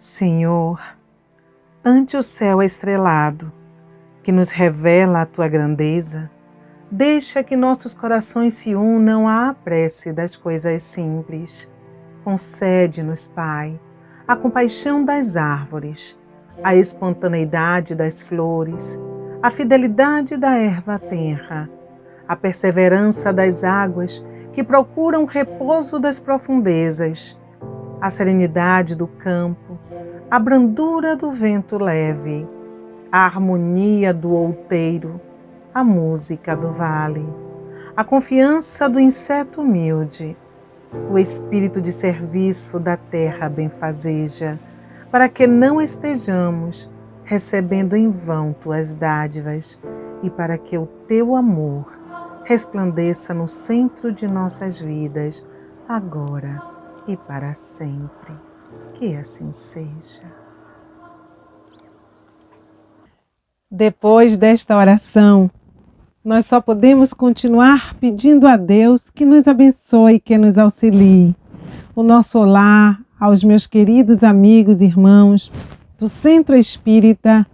Senhor, ante o céu estrelado, que nos revela a Tua grandeza, deixa que nossos corações se unam à prece das coisas simples. Concede-nos, Pai, a compaixão das árvores, a espontaneidade das flores, a fidelidade da erva tenra, a perseverança das águas que procuram o repouso das profundezas, a serenidade do campo, a brandura do vento leve, a harmonia do outeiro, a música do vale, a confiança do inseto humilde, o espírito de serviço da terra benfazeja, para que não estejamos recebendo em vão tuas dádivas e para que o teu amor resplandeça no centro de nossas vidas, agora e para sempre. Que assim seja. Depois desta oração, nós só podemos continuar pedindo a Deus que nos abençoe, que nos auxilie. O nosso olá aos meus queridos amigos e irmãos do Centro Espírita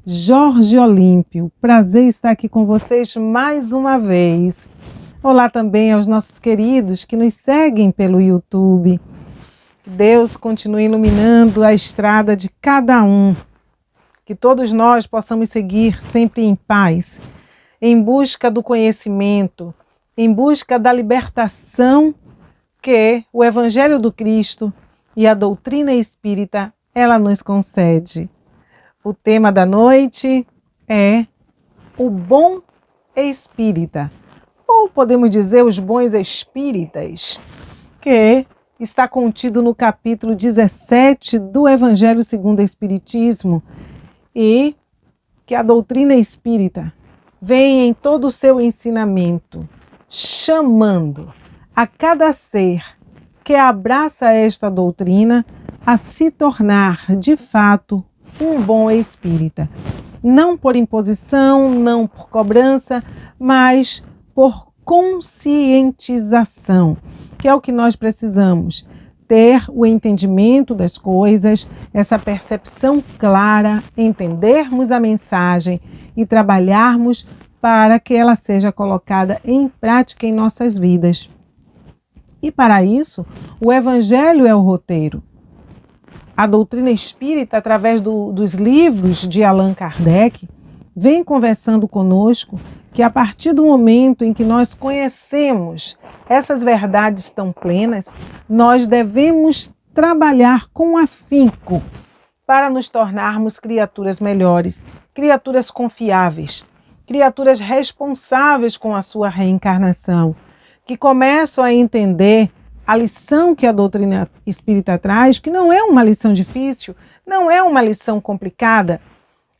Jorge Olímpio. Prazer estar aqui com vocês mais uma vez. Olá também aos nossos queridos que nos seguem pelo YouTube. Que Deus continue iluminando a estrada de cada um. Que todos nós possamos seguir sempre em paz, em busca do conhecimento, em busca da libertação que o Evangelho do Cristo e a doutrina espírita, ela nos concede. O tema da noite é o bom espírita, ou podemos dizer os bons espíritas, que está contido no capítulo 17 do Evangelho segundo o Espiritismo, e que a doutrina espírita vem em todo o seu ensinamento, chamando a cada ser que abraça esta doutrina a se tornar, de fato, um bom espírita. Não por imposição, não por cobrança, mas por conscientização, que é o que nós precisamos. Ter o entendimento das coisas, essa percepção clara, entendermos a mensagem e trabalharmos para que ela seja colocada em prática em nossas vidas. E para isso, o Evangelho é o roteiro. A doutrina espírita, através dos livros de Allan Kardec, vem conversando conosco que a partir do momento em que nós conhecemos essas verdades tão plenas, nós devemos trabalhar com afinco para nos tornarmos criaturas melhores, criaturas confiáveis, criaturas responsáveis com a sua reencarnação, que começam a entender a lição que a doutrina espírita traz, que não é uma lição difícil, não é uma lição complicada.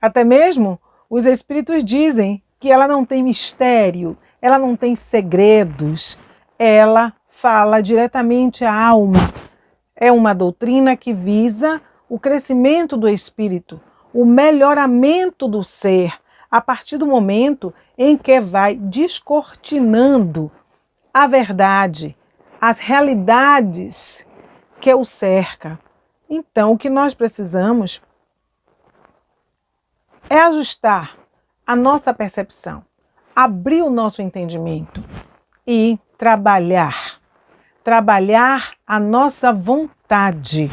Até mesmo os espíritos dizem que ela não tem mistério, ela não tem segredos, ela fala diretamente à alma. É uma doutrina que visa o crescimento do espírito, o melhoramento do ser, a partir do momento em que vai descortinando a verdade, as realidades que o cerca. Então, o que nós precisamos é ajustar a nossa percepção, abrir o nosso entendimento e trabalhar a nossa vontade,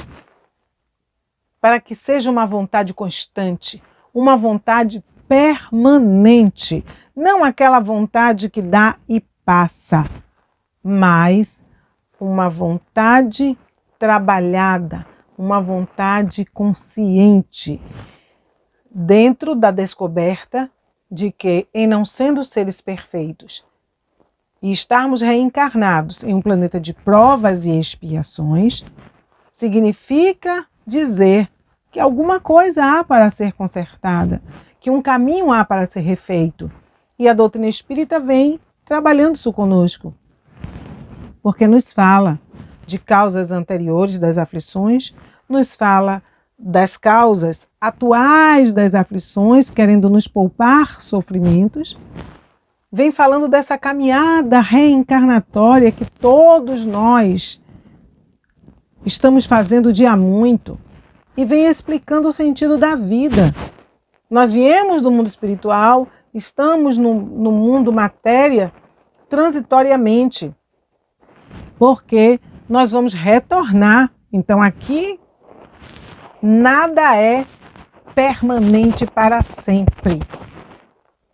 para que seja uma vontade constante, uma vontade permanente, não aquela vontade que dá e passa, mas uma vontade trabalhada, uma vontade consciente, dentro da descoberta de que, em não sendo seres perfeitos e estarmos reencarnados em um planeta de provas e expiações, significa dizer que alguma coisa há para ser consertada, que um caminho há para ser refeito. E a doutrina espírita vem trabalhando isso conosco, porque nos fala de causas anteriores das aflições, nos fala das causas atuais das aflições, querendo nos poupar sofrimentos, vem falando dessa caminhada reencarnatória que todos nós estamos fazendo de há muito, e vem explicando o sentido da vida. Nós viemos do mundo espiritual, estamos no mundo matéria transitoriamente, porque nós vamos retornar. Então aqui nada é permanente para sempre.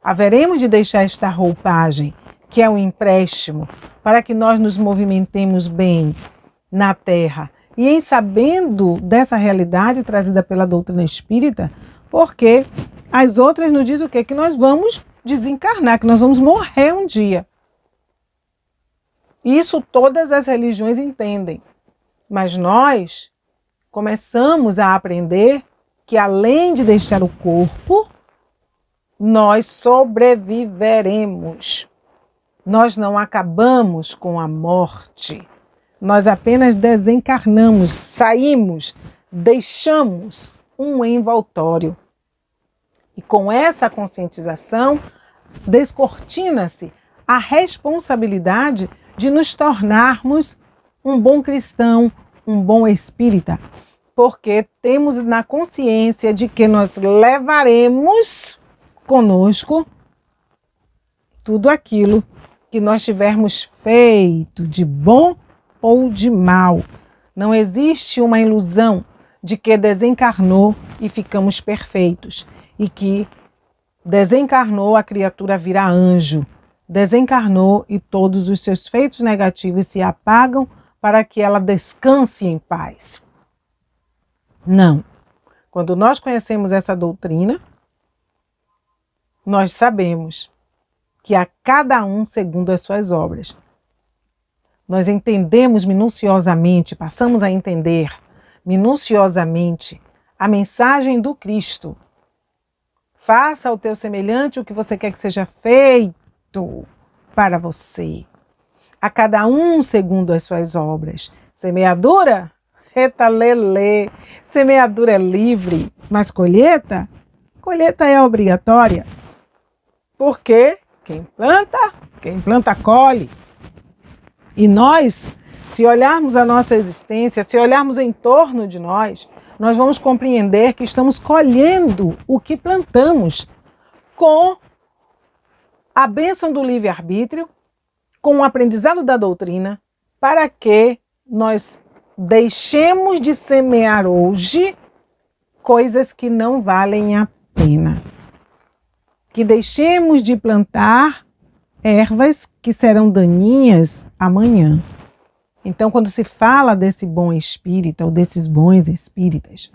Haveremos de deixar esta roupagem, que é um empréstimo, para que nós nos movimentemos bem na Terra. E em sabendo dessa realidade trazida pela doutrina espírita, porque as outras nos dizem o quê? Que nós vamos desencarnar, que nós vamos morrer um dia. Isso todas as religiões entendem. Mas nós começamos a aprender que além de deixar o corpo, nós sobreviveremos. Nós não acabamos com a morte. Nós apenas desencarnamos, saímos, deixamos um envoltório. E com essa conscientização, descortina-se a responsabilidade de nos tornarmos um bom cristão, um bom espírita, porque temos na consciência de que nós levaremos conosco tudo aquilo que nós tivermos feito de bom ou de mal. Não existe uma ilusão de que desencarnou e ficamos perfeitos, e que desencarnou a criatura vira anjo, desencarnou e todos os seus feitos negativos se apagam para que ela descanse em paz. Não. Quando nós conhecemos essa doutrina, nós sabemos que a cada um segundo as suas obras. Nós entendemos minuciosamente, passamos a entender minuciosamente a mensagem do Cristo. Faça ao teu semelhante o que você quer que seja feito para você. A cada um segundo as suas obras. Semeadura? Eita lelê. Semeadura é livre, mas colheita? Colheita é obrigatória. Porque quem planta colhe. E nós, se olharmos a nossa existência, se olharmos em torno de nós, nós vamos compreender que estamos colhendo o que plantamos com a bênção do livre-arbítrio, com o aprendizado da doutrina, para que nós deixemos de semear hoje coisas que não valem a pena. Que deixemos de plantar ervas que serão daninhas amanhã. Então, quando se fala desse bom espírita ou desses bons espíritas,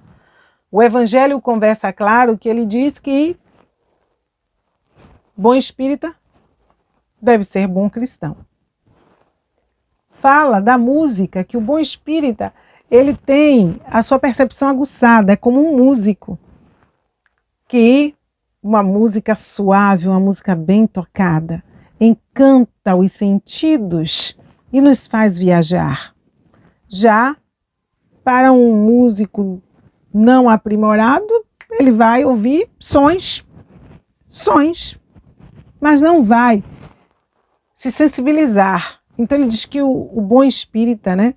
o Evangelho conversa claro que ele diz que bom espírita deve ser bom cristão. Fala da música, que o bom espírita, ele tem a sua percepção aguçada, é como um músico, que uma música suave, uma música bem tocada, encanta os sentidos e nos faz viajar. Já para um músico não aprimorado, ele vai ouvir sons, mas não vai se sensibilizar. Então ele diz que o bom espírita, né,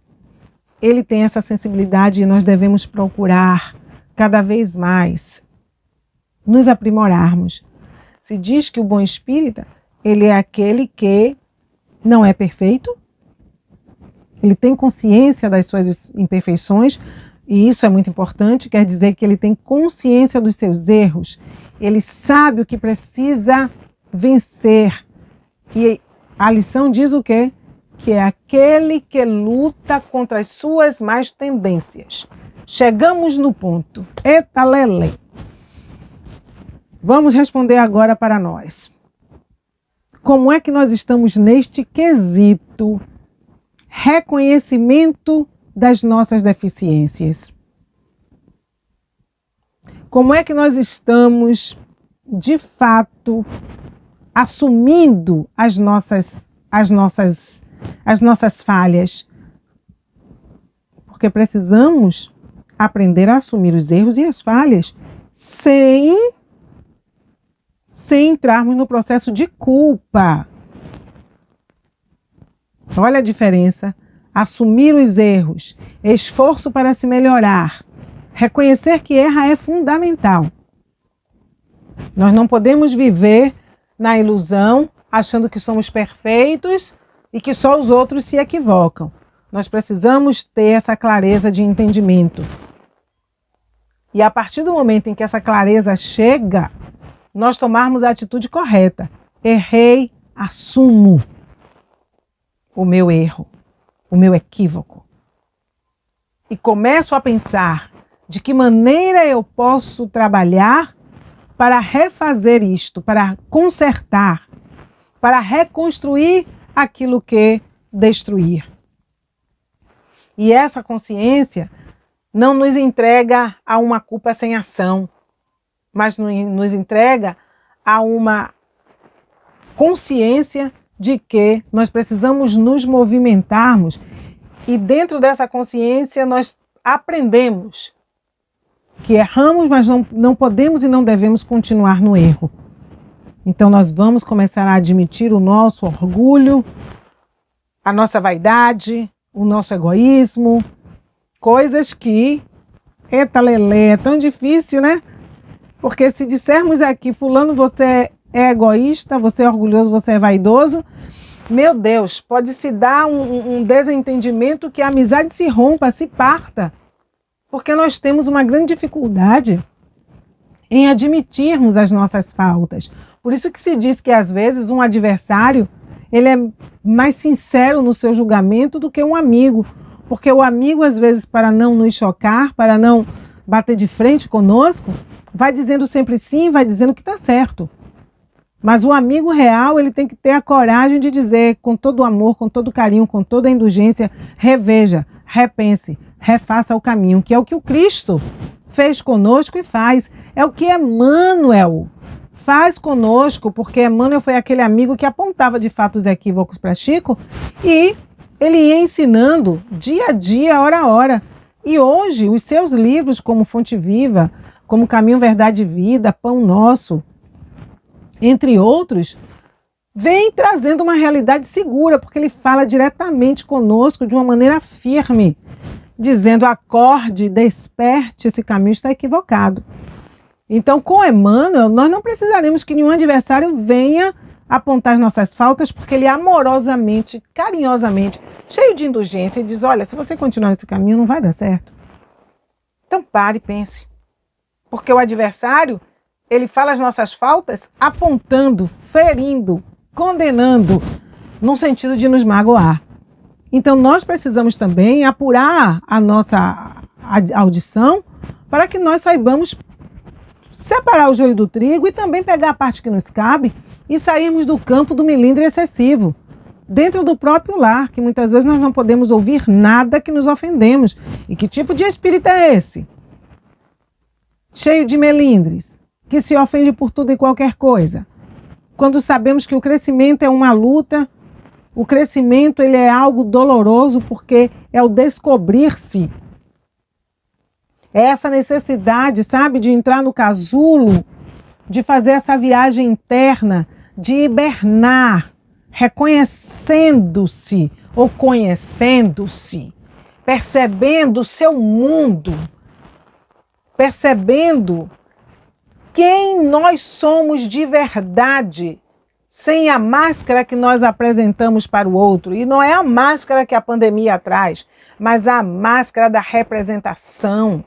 ele tem essa sensibilidade e nós devemos procurar cada vez mais nos aprimorarmos. Se diz que o bom espírita, ele é aquele que não é perfeito, ele tem consciência das suas imperfeições, e isso é muito importante, quer dizer que ele tem consciência dos seus erros, ele sabe o que precisa vencer. E a lição diz o quê? Que é aquele que luta contra as suas más tendências. Chegamos no ponto. Eita lelé. Vamos responder agora para nós. Como é que nós estamos neste quesito? Reconhecimento das nossas deficiências. Como é que nós estamos, de fato, assumindo as nossas falhas? Porque precisamos aprender a assumir os erros e as falhas sem entrarmos no processo de culpa. Olha a diferença. Assumir os erros, esforço para se melhorar, Reconhecer que erra é fundamental. Nós não podemos viver na ilusão, achando que somos perfeitos e que só os outros se equivocam. Nós precisamos ter essa clareza de entendimento. E a partir do momento em que essa clareza chega, nós tomarmos a atitude correta. Errei, assumo o meu erro, o meu equívoco. E começo a pensar de que maneira eu posso trabalhar para refazer isto, para consertar, para reconstruir aquilo que destruir. E essa consciência não nos entrega a uma culpa sem ação, mas nos entrega a uma consciência de que nós precisamos nos movimentarmos e dentro dessa consciência nós aprendemos que erramos, mas não podemos e não devemos continuar no erro. Então nós vamos começar a admitir o nosso orgulho, a nossa vaidade, o nosso egoísmo, coisas que, eita lelê, é tão difícil, né? Porque se dissermos aqui, fulano, você é egoísta, você é orgulhoso, você é vaidoso, meu Deus, pode se dar um desentendimento que a amizade se rompa, se parta. Porque nós temos uma grande dificuldade em admitirmos as nossas faltas. Por isso que se diz que às vezes um adversário, ele é mais sincero no seu julgamento do que um amigo. Porque o amigo, às vezes, para não nos chocar, para não bater de frente conosco, vai dizendo sempre sim, vai dizendo que está certo. Mas o amigo real, ele tem que ter a coragem de dizer com todo o amor, com todo o carinho, com toda a indulgência, reveja, repense, refaça o caminho, que é o que o Cristo fez conosco e faz. É o que Emmanuel faz conosco, porque Emmanuel foi aquele amigo que apontava de fato os equívocos para Chico e ele ia ensinando dia a dia, hora a hora. E hoje os seus livros como Fonte Viva, como Caminho, Verdade e Vida, Pão Nosso, entre outros, vem trazendo uma realidade segura, porque ele fala diretamente conosco de uma maneira firme, dizendo: acorde, desperte, esse caminho está equivocado. Então, com Emmanuel, nós não precisaremos que nenhum adversário venha apontar as nossas faltas, porque ele amorosamente, carinhosamente, cheio de indulgência, diz: olha, se você continuar nesse caminho, não vai dar certo. Então pare e pense. Porque o adversário, ele fala as nossas faltas apontando, ferindo, condenando, no sentido de nos magoar. Então nós precisamos também apurar a nossa audição para que nós saibamos separar o joio do trigo e também pegar a parte que nos cabe e sairmos do campo do melindre excessivo, dentro do próprio lar, que muitas vezes nós não podemos ouvir nada que nos ofendemos. E que tipo de espírito é esse? Cheio de melindres, que se ofende por tudo e qualquer coisa. Quando sabemos que o crescimento é uma luta, o crescimento ele é algo doloroso porque é o descobrir-se. É essa necessidade, sabe, de entrar no casulo, de fazer essa viagem interna, de hibernar, reconhecendo-se ou conhecendo-se, percebendo o seu mundo, percebendo quem nós somos de verdade, sem a máscara que nós apresentamos para o outro. E não é a máscara que a pandemia traz, mas a máscara da representação,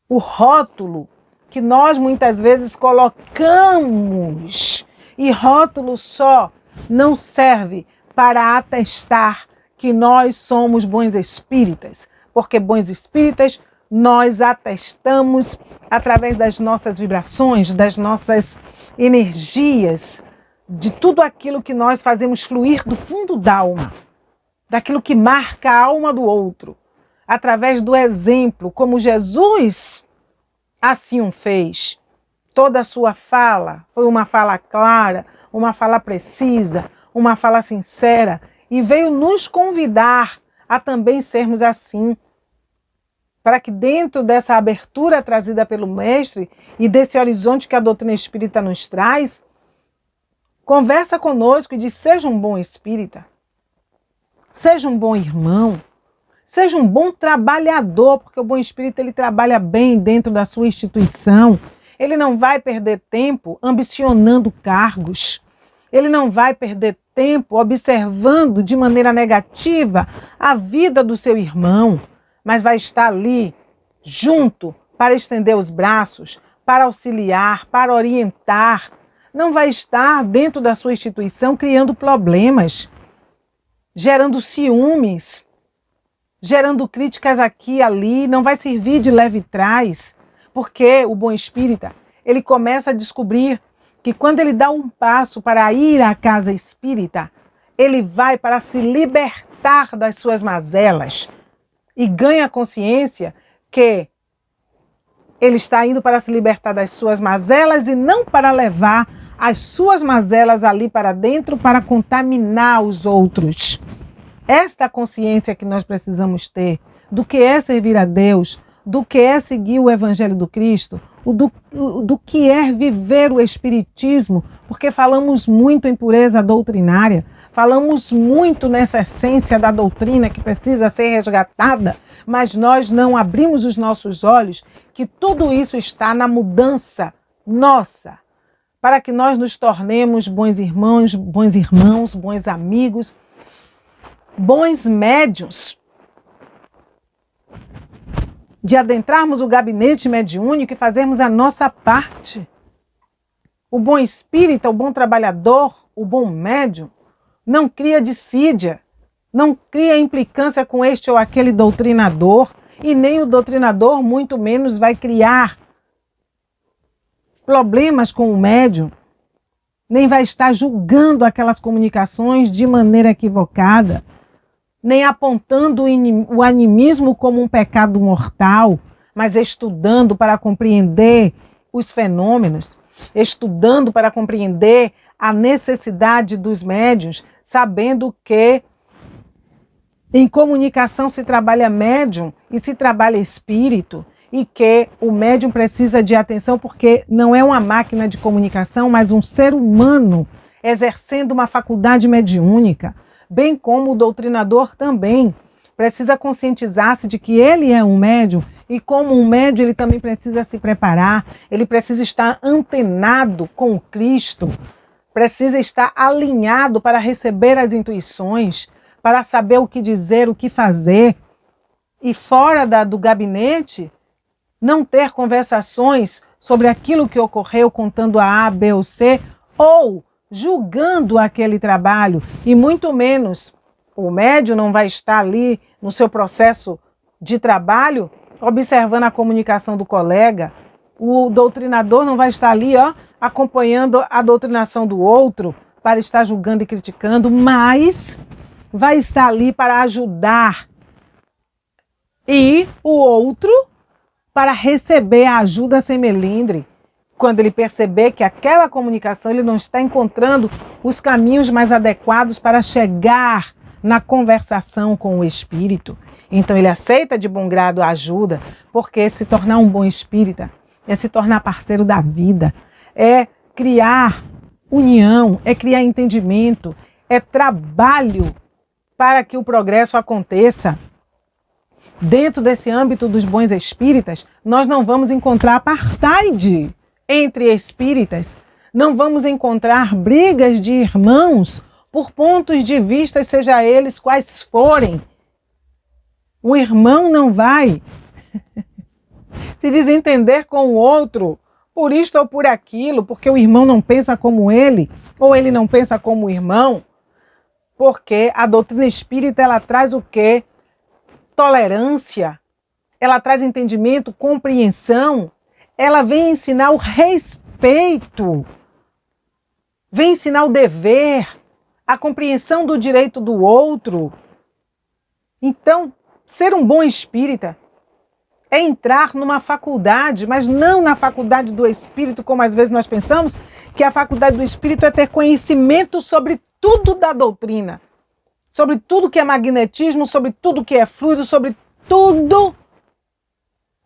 o rótulo que nós muitas vezes colocamos. E rótulo só não serve para atestar que nós somos bons espíritas, porque bons espíritas nós atestamos através das nossas vibrações, das nossas energias, de tudo aquilo que nós fazemos fluir do fundo da alma, daquilo que marca a alma do outro, através do exemplo, como Jesus assim o fez. Toda a sua fala foi uma fala clara, uma fala precisa, uma fala sincera, e veio nos convidar a também sermos assim, para que dentro dessa abertura trazida pelo Mestre e desse horizonte que a doutrina espírita nos traz, conversa conosco e diz: seja um bom espírita, seja um bom irmão, Seja um bom trabalhador, porque o bom espírito ele trabalha bem dentro da sua instituição. Ele não vai perder tempo ambicionando cargos. Ele não vai perder tempo observando de maneira negativa a vida do seu irmão, mas vai estar ali junto para estender os braços, para auxiliar, para orientar. Não vai estar dentro da sua instituição criando problemas, gerando ciúmes, gerando críticas aqui e ali, não vai servir de leve trás, porque o bom espírita, ele começa a descobrir que quando ele dá um passo para ir à casa espírita, ele vai para se libertar das suas mazelas e ganha consciência que ele está indo para se libertar das suas mazelas e não para levar as suas mazelas ali para dentro para contaminar os outros. Esta consciência que nós precisamos ter do que é servir a Deus, do que é seguir o Evangelho do Cristo, do que é viver o Espiritismo, porque falamos muito em pureza doutrinária, falamos muito nessa essência da doutrina que precisa ser resgatada, mas nós não abrimos os nossos olhos que tudo isso está na mudança nossa, para que nós nos tornemos bons irmãos, bons amigos, bons médiuns, de adentrarmos o gabinete mediúnico e fazermos a nossa parte. O bom espírita, o bom trabalhador, o bom médium, não cria dissídia, não cria implicância com este ou aquele doutrinador, e nem o doutrinador, muito menos, vai criar problemas com o médium, nem vai estar julgando aquelas comunicações de maneira equivocada, nem apontando o animismo como um pecado mortal, mas estudando para compreender os fenômenos, estudando para compreender a necessidade dos médiuns, sabendo que em comunicação se trabalha médium e se trabalha espírito, e que o médium precisa de atenção porque não é uma máquina de comunicação, mas um ser humano exercendo uma faculdade mediúnica. Bem como o doutrinador também precisa conscientizar-se de que ele é um médium e como um médium ele também precisa se preparar, ele precisa estar antenado com o Cristo, precisa estar alinhado para receber as intuições, para saber o que dizer, o que fazer, e fora do gabinete não ter conversações sobre aquilo que ocorreu contando a A, B ou C, ou julgando aquele trabalho, e muito menos o médium não vai estar ali no seu processo de trabalho observando a comunicação do colega, o doutrinador não vai estar ali acompanhando a doutrinação do outro para estar julgando e criticando, mas vai estar ali para ajudar e o outro para receber a ajuda sem melindre. Quando ele perceber que aquela comunicação ele não está encontrando os caminhos mais adequados para chegar na conversação com o espírito. Então ele aceita de bom grado a ajuda, porque se tornar um bom espírita é se tornar parceiro da vida, é criar união, é criar entendimento, é trabalho para que o progresso aconteça. Dentro desse âmbito dos bons espíritas, nós não vamos encontrar apartheid entre espíritas, não vamos encontrar brigas de irmãos por pontos de vista, seja eles quais forem. O irmão não vai se desentender com o outro por isto ou por aquilo, porque o irmão não pensa como ele, ou ele não pensa como o irmão, porque a doutrina espírita ela traz o quê? Tolerância, ela traz entendimento, compreensão, ela vem ensinar o respeito, vem ensinar o dever, a compreensão do direito do outro. Então, ser um bom espírita é entrar numa faculdade, mas não na faculdade do espírito, como às vezes nós pensamos, que a faculdade do espírito é ter conhecimento sobre tudo da doutrina, sobre tudo que é magnetismo, sobre tudo que é fluido, sobre tudo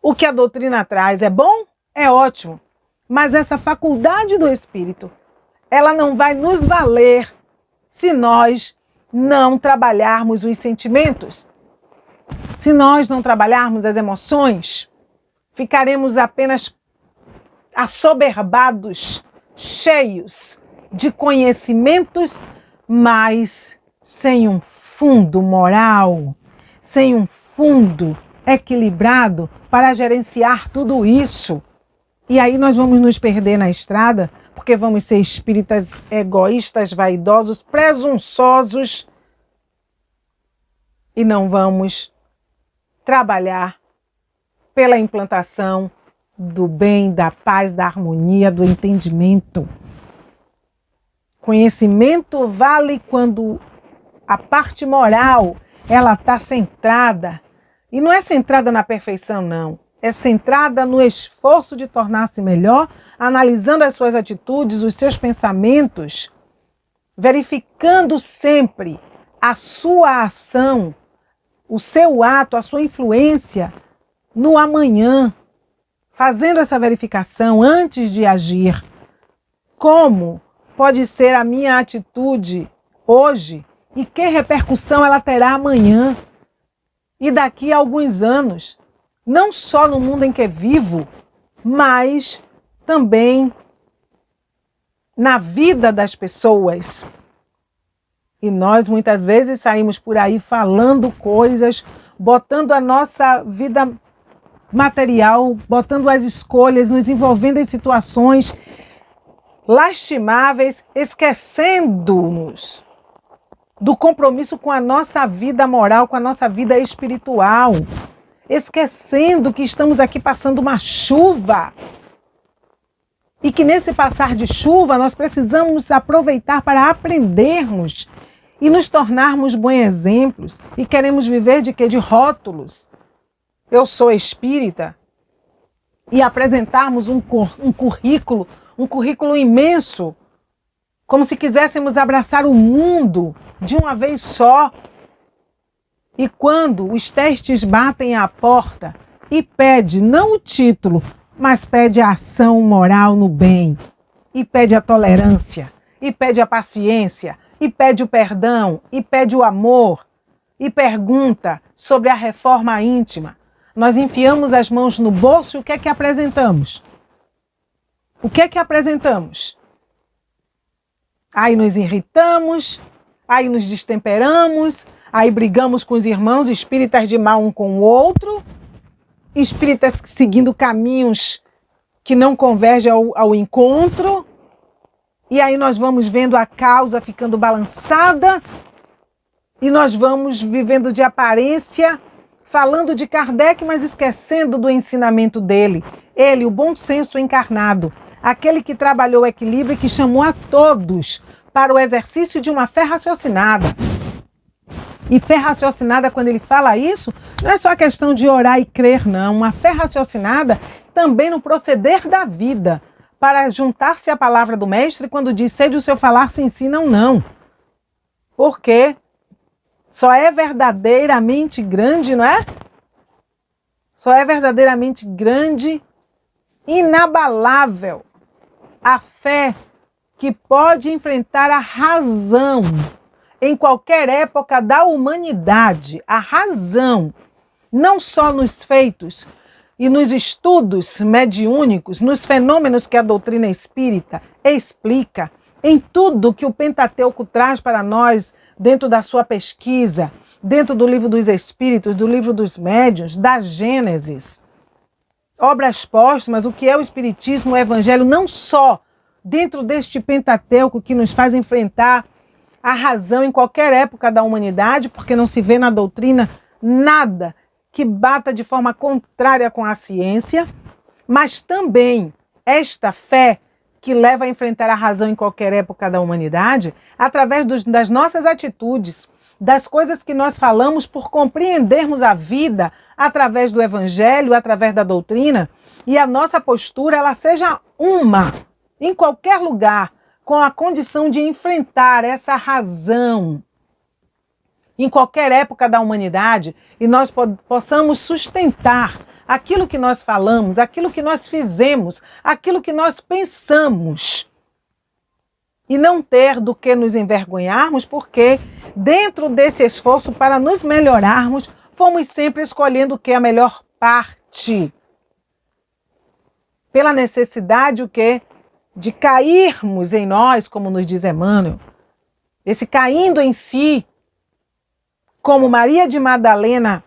o que a doutrina traz. É bom? É ótimo. Mas essa faculdade do espírito, ela não vai nos valer se nós não trabalharmos os sentimentos. Se nós não trabalharmos as emoções, ficaremos apenas assoberbados, cheios de conhecimentos, mas sem um fundo moral, sem um fundo equilibrado para gerenciar tudo isso. E aí nós vamos nos perder na estrada, porque vamos ser espíritas egoístas, vaidosos, presunçosos e não vamos trabalhar pela implantação do bem, da paz, da harmonia, do entendimento. Conhecimento vale quando a parte moral ela está centrada. E não é centrada na perfeição, não. É centrada no esforço de tornar-se melhor, analisando as suas atitudes, os seus pensamentos, verificando sempre a sua ação, o seu ato, a sua influência no amanhã, fazendo essa verificação antes de agir. Como pode ser a minha atitude hoje e que repercussão ela terá amanhã e daqui a alguns anos, não só no mundo em que vivo, mas também na vida das pessoas. E nós muitas vezes saímos por aí falando coisas, botando a nossa vida material, botando as escolhas, nos envolvendo em situações lastimáveis, esquecendo-nos do compromisso com a nossa vida moral, com a nossa vida espiritual, esquecendo que estamos aqui passando uma chuva e que nesse passar de chuva nós precisamos aproveitar para aprendermos e nos tornarmos bons exemplos. E queremos viver de quê? De rótulos. Eu sou espírita. E apresentarmos um currículo imenso, como se quiséssemos abraçar o mundo de uma vez só. E quando os testes batem à porta e pede não o título, mas pede a ação moral no bem, e pede a tolerância, e pede a paciência, e pede o perdão, e pede o amor, e pergunta sobre a reforma íntima, nós enfiamos as mãos no bolso e o que é que apresentamos? O que é que apresentamos? Aí nos irritamos, aí nos destemperamos, aí brigamos com os irmãos espíritas de mal um com o outro, espíritas seguindo caminhos que não convergem ao encontro, e aí nós vamos vendo a causa ficando balançada, e nós vamos vivendo de aparência, falando de Kardec, mas esquecendo do ensinamento dele. Ele, o bom senso encarnado, aquele que trabalhou o equilíbrio e que chamou a todos para o exercício de uma fé raciocinada. E fé raciocinada, quando ele fala isso, não é só a questão de orar e crer, não. Uma fé raciocinada também no proceder da vida, para juntar-se à palavra do mestre quando diz, sede o seu falar se ensinam, não. Porque só é verdadeiramente grande, não é? Só é verdadeiramente grande, inabalável, a fé que pode enfrentar a razão em qualquer época da humanidade. A razão, não só nos feitos e nos estudos mediúnicos, nos fenômenos que a doutrina espírita explica, em tudo que o Pentateuco traz para nós dentro da sua pesquisa, dentro do livro dos Espíritos, do livro dos Médiuns, da Gênesis, obras póstumas, o que é o Espiritismo, o Evangelho, não só dentro deste Pentateuco que nos faz enfrentar a razão em qualquer época da humanidade, porque não se vê na doutrina nada que bata de forma contrária com a ciência, mas também esta fé que leva a enfrentar a razão em qualquer época da humanidade, através das nossas atitudes, das coisas que nós falamos por compreendermos a vida através do Evangelho, através da doutrina, e a nossa postura ela seja uma, em qualquer lugar, com a condição de enfrentar essa razão em qualquer época da humanidade, e nós possamos sustentar aquilo que nós falamos, aquilo que nós fizemos, aquilo que nós pensamos. E não ter do que nos envergonharmos, porque dentro desse esforço para nos melhorarmos, fomos sempre escolhendo o que? A melhor parte. Pela necessidade, o quê? De cairmos em nós, como nos diz Emmanuel. Esse caindo em si, como Maria de Madalena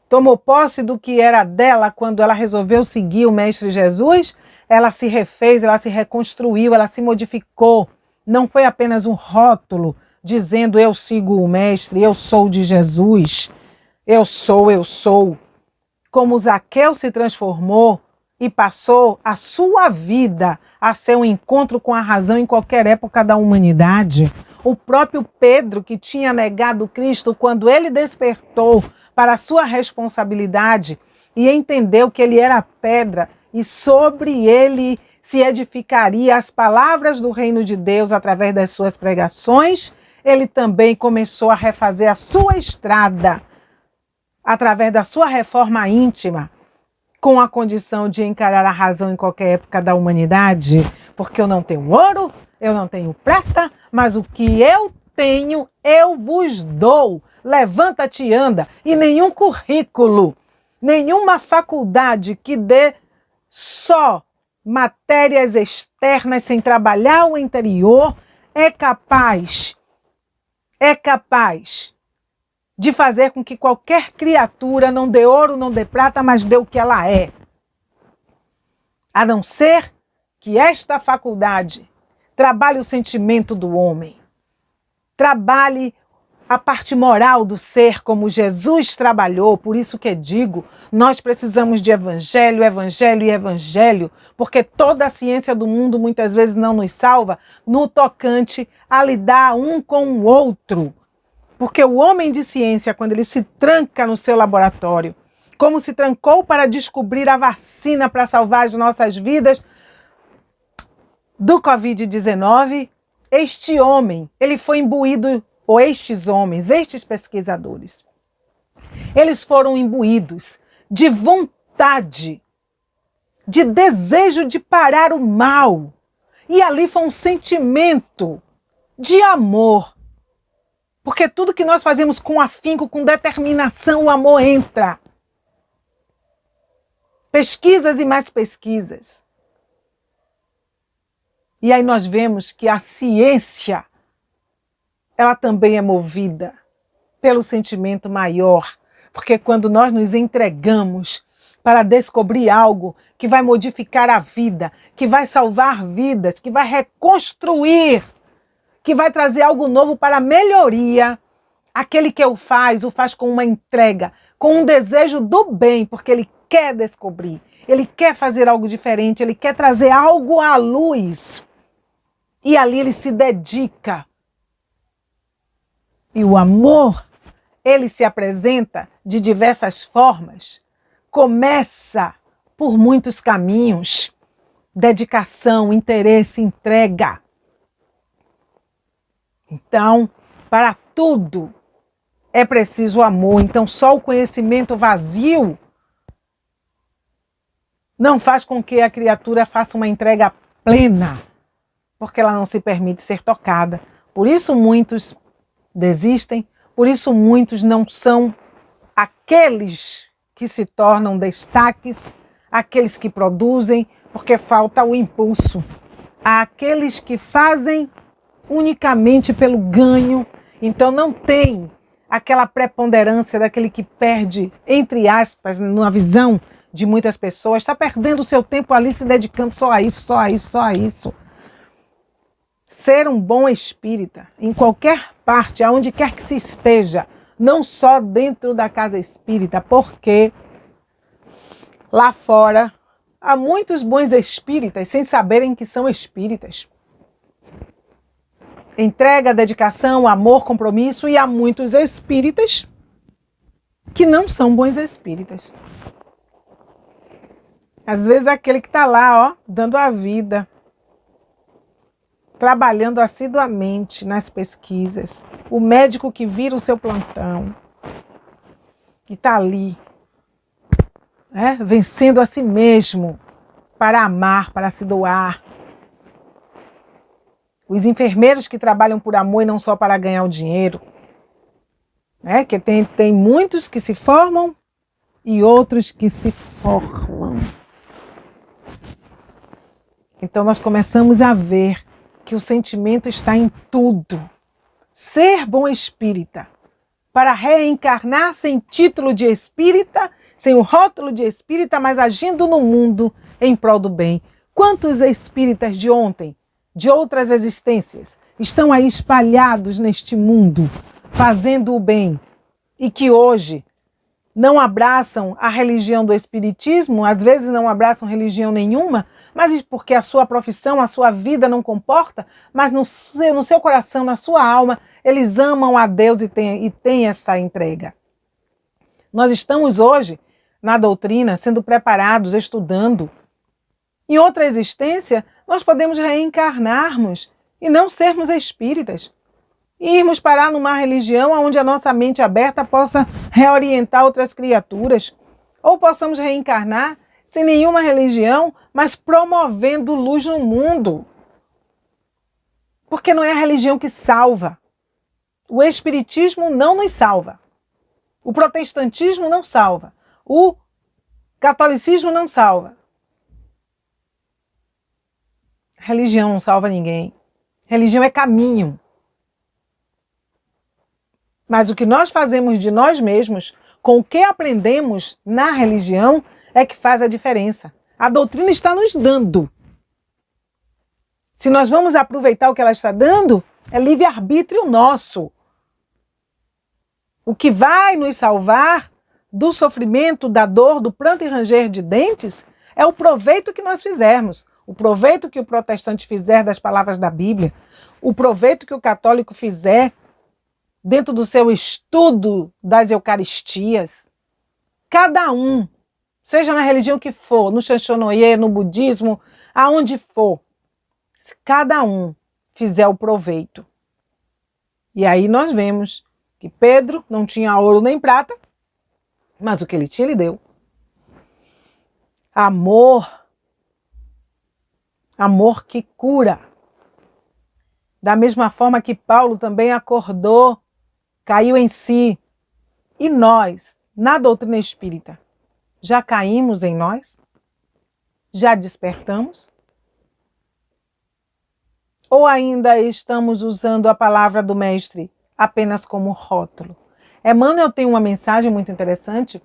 tomou posse do que era dela quando ela resolveu seguir o Mestre Jesus, ela se refez, ela se reconstruiu, ela se modificou. Não foi apenas um rótulo dizendo eu sigo o Mestre, eu sou de Jesus, eu sou. Como Zaqueu se transformou e passou a sua vida a ser um encontro com a razão em qualquer época da humanidade. O próprio Pedro, que tinha negado Cristo, quando ele despertou para a sua responsabilidade e entendeu que ele era pedra e sobre ele se edificaria as palavras do reino de Deus através das suas pregações, ele também começou a refazer a sua estrada através da sua reforma íntima, com a condição de encarar a razão em qualquer época da humanidade, porque eu não tenho ouro, eu não tenho prata, mas o que eu tenho eu vos dou. Levanta-te e anda. E nenhum currículo, nenhuma faculdade que dê só matérias externas sem trabalhar o interior é capaz de fazer com que qualquer criatura não dê ouro, não dê prata, mas dê o que ela é. A não ser que esta faculdade trabalhe o sentimento do homem, trabalhe a parte moral do ser como Jesus trabalhou. Por isso que digo, nós precisamos de evangelho, evangelho e evangelho, porque toda a ciência do mundo muitas vezes não nos salva no tocante a lidar um com o outro. Porque o homem de ciência, quando ele se tranca no seu laboratório, como se trancou para descobrir a vacina para salvar as nossas vidas do Covid-19, este homem, ele foi imbuído, ou estes homens, estes pesquisadores, eles foram imbuídos de vontade, de desejo de parar o mal. E ali foi um sentimento de amor. Porque tudo que nós fazemos com afinco, com determinação, o amor entra. Pesquisas e mais pesquisas. E aí nós vemos que a ciência, ela também é movida pelo sentimento maior. Porque quando nós nos entregamos para descobrir algo que vai modificar a vida, que vai salvar vidas, que vai reconstruir, que vai trazer algo novo para a melhoria, aquele que o faz com uma entrega, com um desejo do bem, porque ele quer descobrir, ele quer fazer algo diferente, ele quer trazer algo à luz. E ali ele se dedica. E o amor, ele se apresenta de diversas formas. Começa por muitos caminhos. Dedicação, interesse, entrega. Então, para tudo é preciso amor. Então, só o conhecimento vazio não faz com que a criatura faça uma entrega plena, porque ela não se permite ser tocada. Por isso muitos desistem, por isso muitos não são aqueles que se tornam destaques, aqueles que produzem, porque falta o impulso. Há aqueles que fazem unicamente pelo ganho, então não tem aquela preponderância daquele que perde, entre aspas, na visão de muitas pessoas, está perdendo o seu tempo ali se dedicando só a isso, só a isso, só a isso. Ser um bom espírita, em qualquer parte, aonde quer que se esteja, não só dentro da casa espírita, porque lá fora há muitos bons espíritas sem saberem que são espíritas. Entrega, dedicação, amor, compromisso, e há muitos espíritas que não são bons espíritas. Às vezes aquele que está lá, ó, dando a vida, trabalhando assiduamente nas pesquisas, o médico que vira o seu plantão e está ali, vencendo a si mesmo para amar, para se doar. Os enfermeiros que trabalham por amor e não só para ganhar o dinheiro. né? Que tem muitos que se formam e outros que se formam. Então nós começamos a ver que o sentimento está em tudo. Ser bom espírita, para reencarnar sem título de espírita, sem o rótulo de espírita, mas agindo no mundo em prol do bem. Quantos espíritas de ontem, de outras existências, estão aí espalhados neste mundo, fazendo o bem, e que hoje não abraçam a religião do espiritismo, às vezes não abraçam religião nenhuma, mas porque a sua profissão, a sua vida não comporta, mas no seu coração, na sua alma, eles amam a Deus e têm essa entrega. Nós estamos hoje na doutrina sendo preparados, estudando. Em outra existência, nós podemos reencarnarmos e não sermos espíritas. E irmos parar numa religião onde a nossa mente aberta possa reorientar outras criaturas. Ou possamos reencarnar sem nenhuma religião, mas promovendo luz no mundo. Porque não é a religião que salva. O espiritismo não nos salva. O protestantismo não salva. O catolicismo não salva. Religião não salva ninguém. Religião é caminho. Mas o que nós fazemos de nós mesmos, com o que aprendemos na religião, é que faz a diferença. A doutrina está nos dando. Se nós vamos aproveitar o que ela está dando, é livre-arbítrio nosso. O que vai nos salvar do sofrimento, da dor, do pranto e ranger de dentes, é o proveito que nós fizermos. O proveito que o protestante fizer das palavras da Bíblia, o proveito que o católico fizer dentro do seu estudo das Eucaristias. Cada um, seja na religião que for, no Chanchonoye, no budismo, aonde for, se cada um fizer o proveito. E aí nós vemos que Pedro não tinha ouro nem prata, mas o que ele tinha, ele deu. Amor. Amor que cura. Da mesma forma que Paulo também acordou, caiu em si. E nós, na doutrina espírita, já caímos em nós? Já despertamos? Ou ainda estamos usando a palavra do mestre apenas como rótulo? Emmanuel tem uma mensagem muito interessante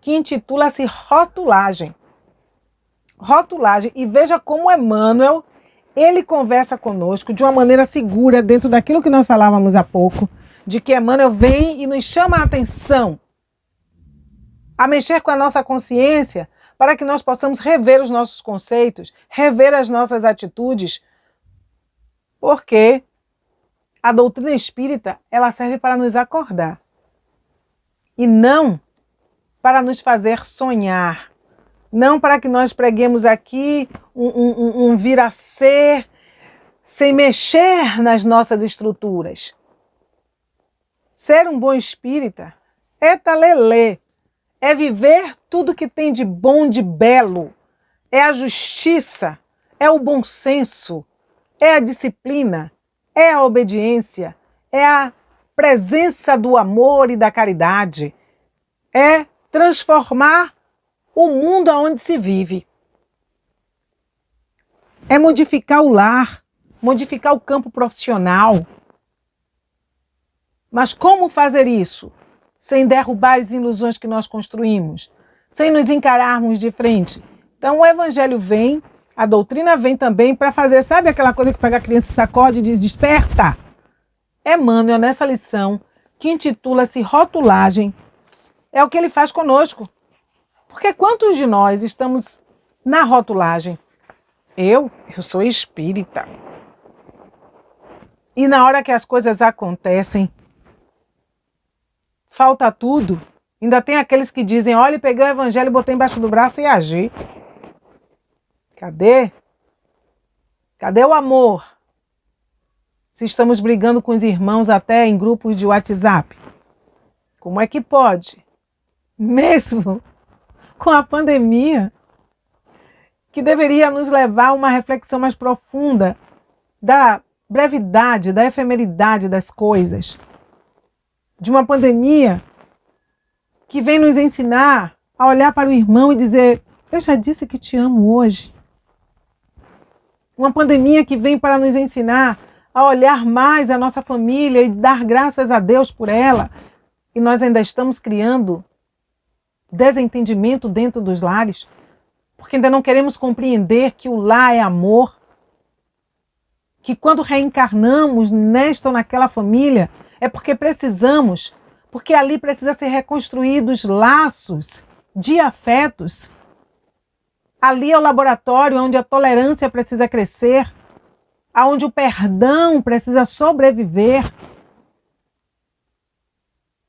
que intitula-se Rotulagem. Rotulagem. E veja como Emmanuel, ele conversa conosco de uma maneira segura dentro daquilo que nós falávamos há pouco, de que Emmanuel vem e nos chama a atenção a mexer com a nossa consciência para que nós possamos rever os nossos conceitos, rever as nossas atitudes, porque a doutrina espírita, ela serve para nos acordar e não para nos fazer sonhar, não para que nós preguemos aqui um vir a ser sem mexer nas nossas estruturas. Ser um bom espírita é talelê, é viver tudo que tem de bom, de belo, é a justiça, é o bom senso, é a disciplina, é a obediência, é a presença do amor e da caridade, é transformar o mundo onde se vive. É modificar o lar, modificar o campo profissional. Mas como fazer isso? Sem derrubar as ilusões que nós construímos, sem nos encararmos de frente. Então o evangelho vem, a doutrina vem também para fazer, sabe aquela coisa que pega a criança, sacode e diz, desperta? Emmanuel, nessa lição, que intitula-se Rotulagem, é o que ele faz conosco. Porque quantos de nós estamos na rotulagem? Eu sou espírita. E na hora que as coisas acontecem, falta tudo. Ainda tem aqueles que dizem, olha, peguei o evangelho, botei embaixo do braço e agi. Cadê? Cadê o amor? Se estamos brigando com os irmãos até em grupos de WhatsApp. Como é que pode? Mesmo com a pandemia, que deveria nos levar a uma reflexão mais profunda da brevidade, da efemeridade das coisas. de uma pandemia que vem nos ensinar a olhar para o irmão e dizer: eu já disse que te amo hoje. Uma pandemia que vem para nos ensinar a olhar mais a nossa família e dar graças a Deus por ela. E nós ainda estamos criando desentendimento dentro dos lares, porque ainda não queremos compreender que o lar é amor, que quando reencarnamos nesta ou naquela família é porque precisamos, porque ali precisa ser reconstruídos laços de afetos. Ali é o laboratório onde a tolerância precisa crescer, onde o perdão precisa sobreviver,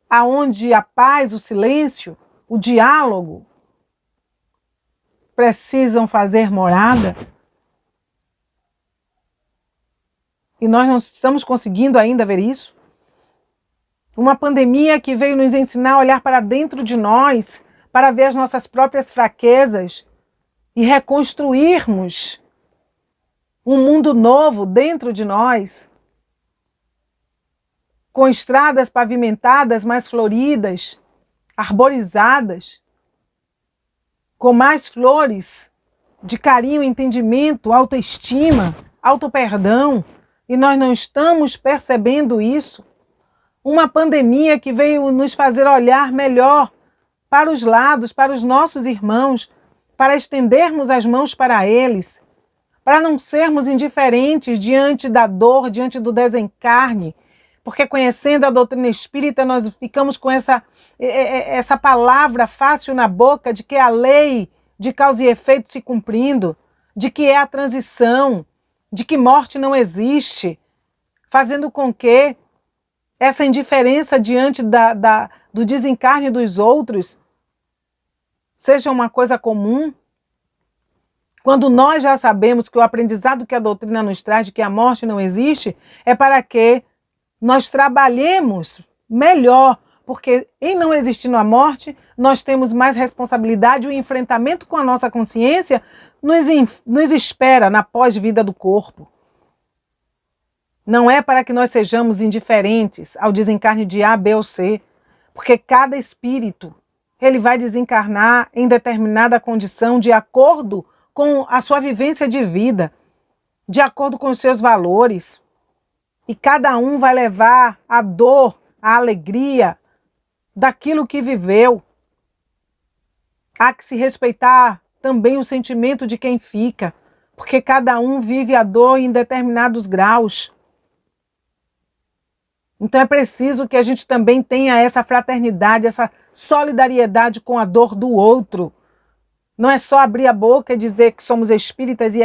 aonde a paz, o silêncio, o diálogo precisam fazer morada. E nós não estamos conseguindo ainda ver isso. Uma pandemia que veio nos ensinar a olhar para dentro de nós, para ver as nossas próprias fraquezas e reconstruirmos um mundo novo dentro de nós, com estradas pavimentadas mais floridas, arborizadas, com mais flores de carinho, entendimento, autoestima, autoperdão, e nós não estamos percebendo isso. Uma pandemia que veio nos fazer olhar melhor para os lados, para os nossos irmãos, para estendermos as mãos para eles, para não sermos indiferentes diante da dor, diante do desencarne, porque conhecendo a doutrina espírita nós ficamos com essa palavra fácil na boca de que é a lei de causa e efeito se cumprindo, de que é a transição, de que morte não existe, fazendo com que essa indiferença diante do desencarne dos outros seja uma coisa comum, quando nós já sabemos que o aprendizado que a doutrina nos traz de que a morte não existe é para que nós trabalhemos melhor, porque em não existindo a morte, nós temos mais responsabilidade, o enfrentamento com a nossa consciência nos espera na pós-vida do corpo. Não é para que nós sejamos indiferentes ao desencarne de A, B ou C, porque cada espírito ele vai desencarnar em determinada condição de acordo com a sua vivência de vida, de acordo com os seus valores. E cada um vai levar a dor, a alegria daquilo que viveu. Há que se respeitar também o sentimento de quem fica, porque cada um vive a dor em determinados graus. Então é preciso que a gente também tenha essa fraternidade, essa solidariedade com a dor do outro. Não é só abrir a boca e dizer que somos espíritas e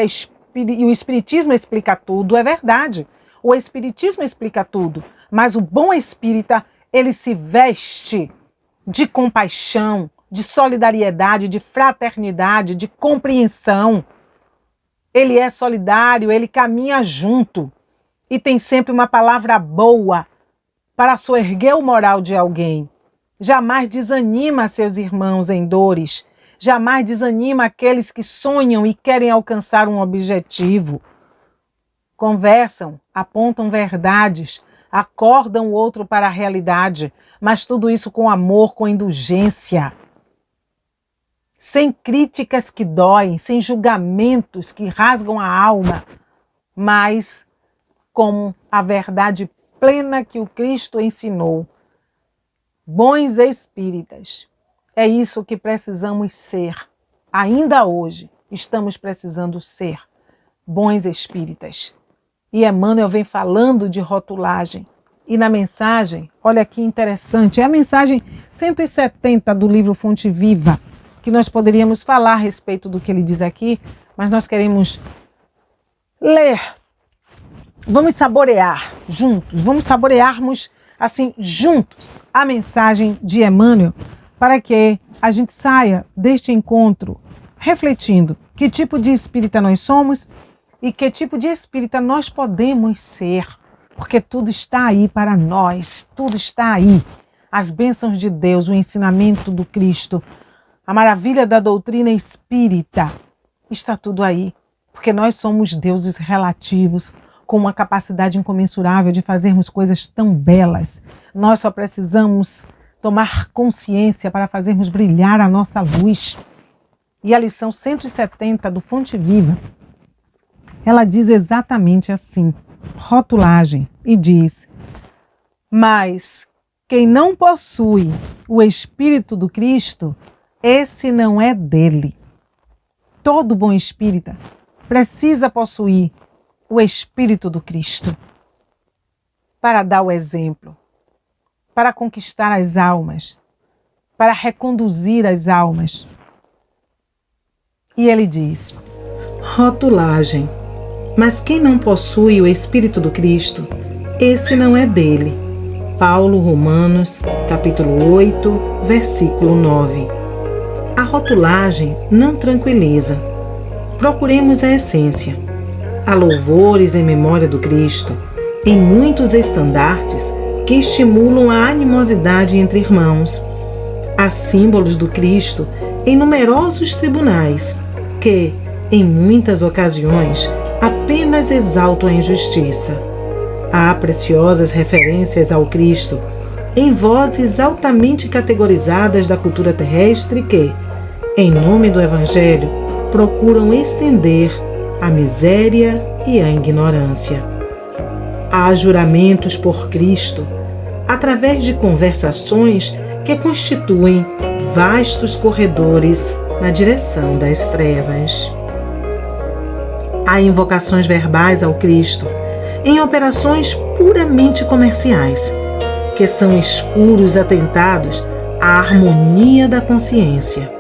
o espiritismo explica tudo, é verdade. O espiritismo explica tudo, mas o bom espírita, ele se veste de compaixão, de solidariedade, de fraternidade, de compreensão. Ele é solidário, ele caminha junto e tem sempre uma palavra boa para soerguer o moral de alguém. Jamais desanima seus irmãos em dores, jamais desanima aqueles que sonham e querem alcançar um objetivo. Conversam, apontam verdades, acordam o outro para a realidade, mas tudo isso com amor, com indulgência. Sem críticas que doem, sem julgamentos que rasgam a alma, mas com a verdade plena que o Cristo ensinou. Bons espíritas. É isso que precisamos ser. Ainda hoje estamos precisando ser bons espíritas. E Emmanuel vem falando de rotulagem. E na mensagem, olha que interessante, é a mensagem 170 do livro Fonte Viva, que nós poderíamos falar a respeito do que ele diz aqui, mas nós queremos ler. Vamos saborear juntos, vamos saborearmos assim juntos a mensagem de Emmanuel, para que a gente saia deste encontro refletindo que tipo de espírita nós somos e que tipo de espírita nós podemos ser, porque tudo está aí para nós, tudo está aí. As bênçãos de Deus, o ensinamento do Cristo, a maravilha da doutrina espírita, está tudo aí, porque nós somos deuses relativos, com uma capacidade incomensurável de fazermos coisas tão belas. Nós só precisamos tomar consciência para fazermos brilhar a nossa luz. E a lição 170 do Fonte Viva, ela diz exatamente assim, rotulagem, e diz: mas quem não possui o Espírito do Cristo, esse não é dele. Todo bom espírita precisa possuir o Espírito do Cristo para dar o exemplo, para conquistar as almas, para reconduzir as almas. E ele diz: rotulagem. Mas quem não possui o Espírito do Cristo, esse não é dele. Paulo, Romanos, capítulo 8, versículo 9. A rotulagem não tranquiliza. Procuremos a essência. Há louvores em memória do Cristo, em muitos estandartes que estimulam a animosidade entre irmãos. Há símbolos do Cristo em numerosos tribunais que, em muitas ocasiões, apenas exaltam a injustiça. Há preciosas referências ao Cristo em vozes altamente categorizadas da cultura terrestre que, em nome do Evangelho, procuram estender a miséria e a ignorância. Há juramentos por Cristo, através de conversações que constituem vastos corredores na direção das trevas. Há invocações verbais ao Cristo em operações puramente comerciais, que são escuros atentados à harmonia da consciência.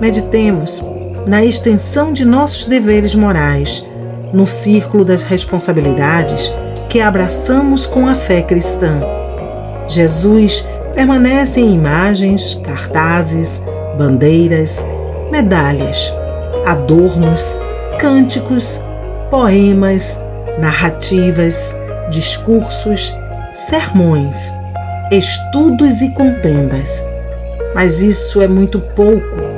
Meditemos na extensão de nossos deveres morais, no círculo das responsabilidades que abraçamos com a fé cristã. Jesus permanece em imagens, cartazes, bandeiras, medalhas, adornos, cânticos, poemas, narrativas, discursos, sermões, estudos e contendas. Mas isso é muito pouco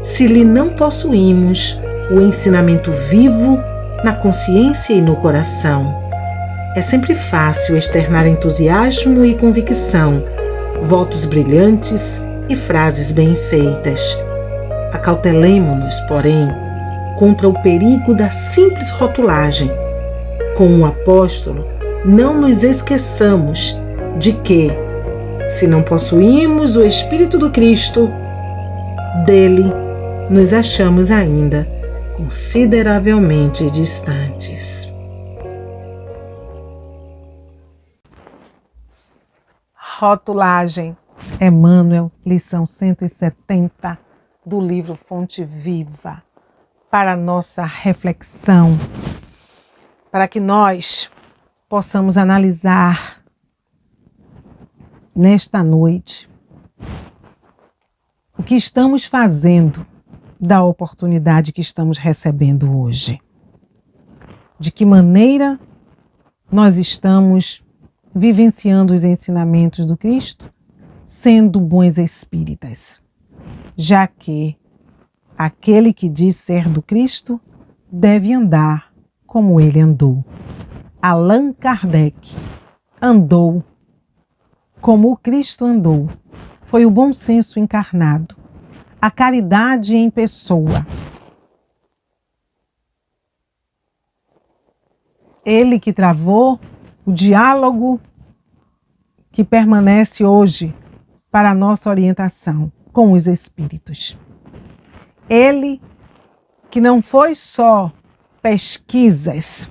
se lhe não possuímos o ensinamento vivo na consciência e no coração. É sempre fácil externar entusiasmo e convicção, votos brilhantes e frases bem feitas. Acautelemo-nos, porém, contra o perigo da simples rotulagem. Com o apóstolo, não nos esqueçamos de que, se não possuímos o Espírito do Cristo, dele nos achamos ainda consideravelmente distantes. Rotulagem. Emmanuel, lição 170 do livro Fonte Viva, para nossa reflexão, para que nós possamos analisar nesta noite o que estamos fazendo da oportunidade que estamos recebendo hoje. De que maneira nós estamos vivenciando os ensinamentos do Cristo, sendo bons espíritas, já que aquele que diz ser do Cristo deve andar como ele andou. Allan Kardec andou como o Cristo andou. Foi o bom senso encarnado, a caridade em pessoa. Ele que travou o diálogo que permanece hoje para a nossa orientação com os espíritos. Ele que não foi só pesquisas,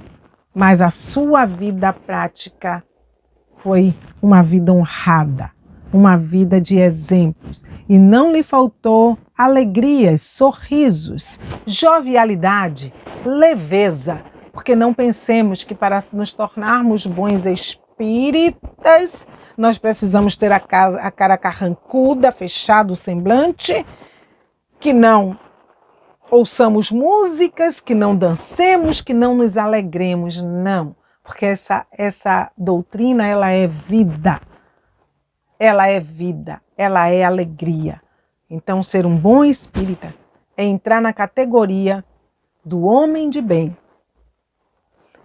mas a sua vida prática foi uma vida honrada, uma vida de exemplos. E não lhe faltou alegrias, sorrisos, jovialidade, leveza, porque não pensemos que para nos tornarmos bons espíritas, nós precisamos ter a cara carrancuda, fechado o semblante, que não ouçamos músicas, que não dancemos, que não nos alegremos. Não, porque essa doutrina, ela é vida. Ela é vida, ela é alegria. Então, ser um bom espírita é entrar na categoria do homem de bem.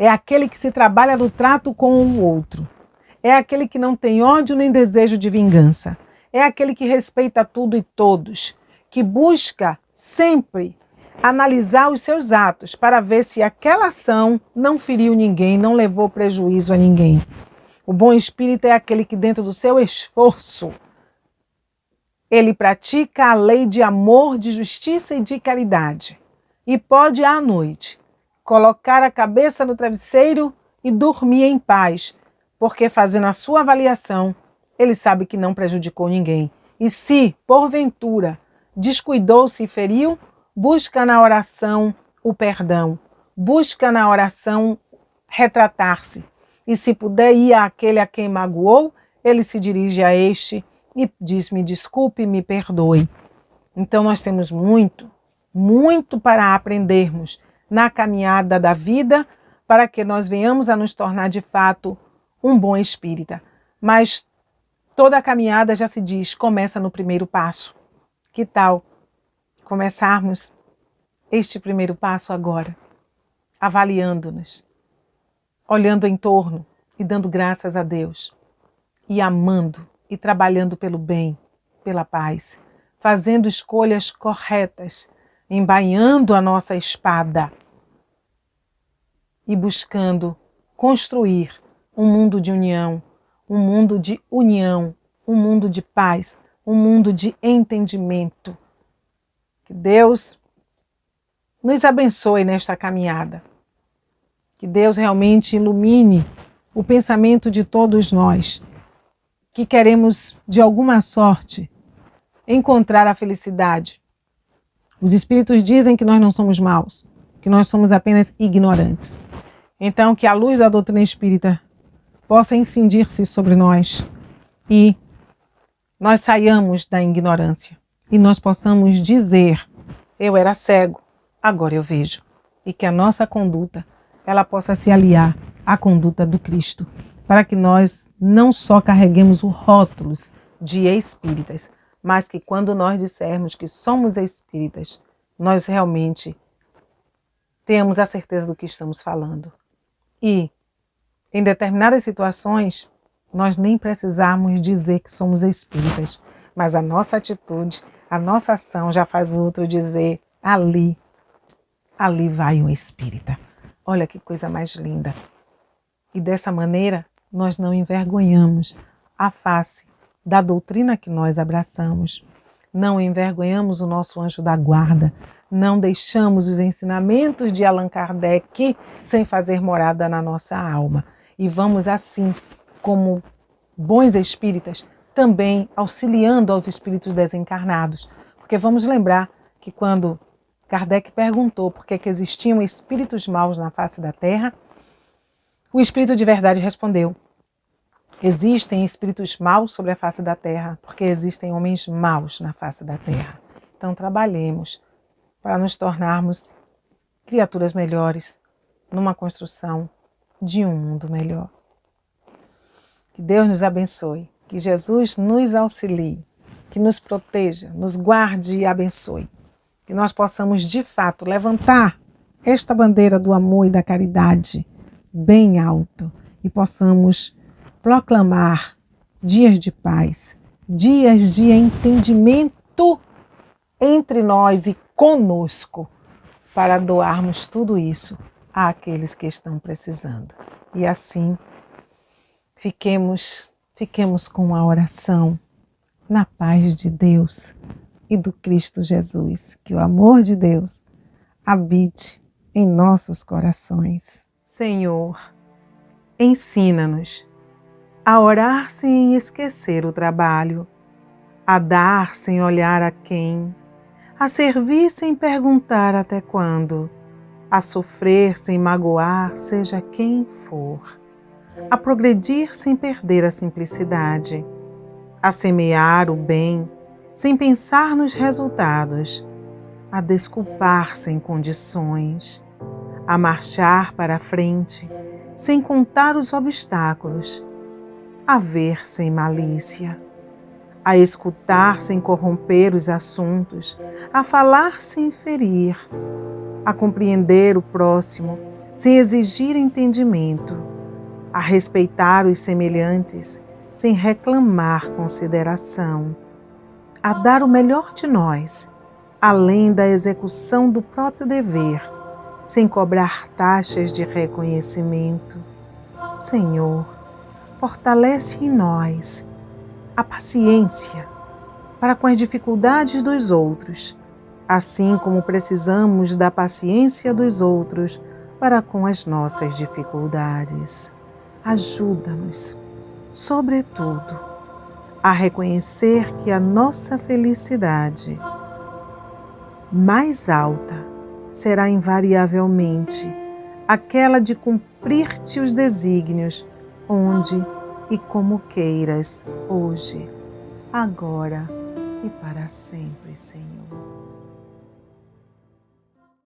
é aquele que se trabalha no trato com o outro, é aquele que não tem ódio nem desejo de vingança, é aquele que respeita tudo e todos, que busca sempre analisar os seus atos para ver se aquela ação não feriu ninguém, não levou prejuízo a ninguém. O bom espírito é aquele que, dentro do seu esforço, ele pratica a lei de amor, de justiça e de caridade. E pode, à noite, colocar a cabeça no travesseiro e dormir em paz, porque fazendo a sua avaliação, ele sabe que não prejudicou ninguém. E se, porventura, descuidou-se e feriu, busca na oração o perdão, busca na oração retratar-se. E se puder ir àquele a quem magoou, ele se dirige a este e diz: me desculpe, me perdoe. Então nós temos muito para aprendermos na caminhada da vida para que nós venhamos a nos tornar de fato um bom espírita. Mas toda a caminhada, já se diz, começa no primeiro passo. Que tal começarmos este primeiro passo agora, avaliando-nos, olhando em torno e dando graças a Deus, e amando e trabalhando pelo bem, pela paz, fazendo escolhas corretas, embainhando a nossa espada e buscando construir um mundo de união, um mundo de paz, um mundo de entendimento. Que Deus nos abençoe nesta caminhada. Que Deus realmente ilumine o pensamento de todos nós que queremos, de alguma sorte, encontrar a felicidade. Os espíritos dizem que nós não somos maus, que nós somos apenas ignorantes. Então, que a luz da doutrina espírita possa incidir-se sobre nós e nós saiamos da ignorância e nós possamos dizer: eu era cego, agora eu vejo. E que a nossa conduta ela possa se aliar à conduta do Cristo, para que nós não só carreguemos os rótulos de espíritas, mas que quando nós dissermos que somos espíritas, nós realmente tenhamos a certeza do que estamos falando. E, em determinadas situações, nós nem precisarmos dizer que somos espíritas, mas a nossa atitude, a nossa ação já faz o outro dizer: ali vai um espírita. Olha que coisa mais linda. E dessa maneira, nós não envergonhamos a face da doutrina que nós abraçamos. Não envergonhamos o nosso anjo da guarda. Não deixamos os ensinamentos de Allan Kardec sem fazer morada na nossa alma. E vamos assim, como bons espíritas, também auxiliando aos espíritos desencarnados. Porque vamos lembrar que quando Kardec perguntou por que existiam espíritos maus na face da Terra, o espírito de verdade respondeu: existem espíritos maus sobre a face da Terra, porque existem homens maus na face da Terra. Então trabalhemos para nos tornarmos criaturas melhores numa construção de um mundo melhor. Que Deus nos abençoe, que Jesus nos auxilie, que nos proteja, nos guarde e abençoe. Que nós possamos de fato levantar esta bandeira do amor e da caridade bem alto e possamos proclamar dias de paz, dias de entendimento entre nós e conosco, para doarmos tudo isso àqueles que estão precisando. E assim fiquemos com a oração na paz de Deus e do Cristo Jesus. Que o amor de Deus habite em nossos corações. Senhor, ensina-nos a orar sem esquecer o trabalho, a dar sem olhar a quem, a servir sem perguntar até quando, a sofrer sem magoar, seja quem for, a progredir sem perder a simplicidade, a semear o bem sem pensar nos resultados, a desculpar sem condições, a marchar para a frente sem contar os obstáculos, a ver sem malícia, a escutar sem corromper os assuntos, a falar sem ferir, a compreender o próximo sem exigir entendimento, a respeitar os semelhantes, sem reclamar consideração, a dar o melhor de nós, além da execução do próprio dever, sem cobrar taxas de reconhecimento. Senhor, fortalece em nós a paciência para com as dificuldades dos outros, assim como precisamos da paciência dos outros para com as nossas dificuldades. Ajuda-nos, sobretudo, a reconhecer que a nossa felicidade mais alta será invariavelmente aquela de cumprir-te os desígnios, onde e como queiras, hoje, agora e para sempre, Senhor.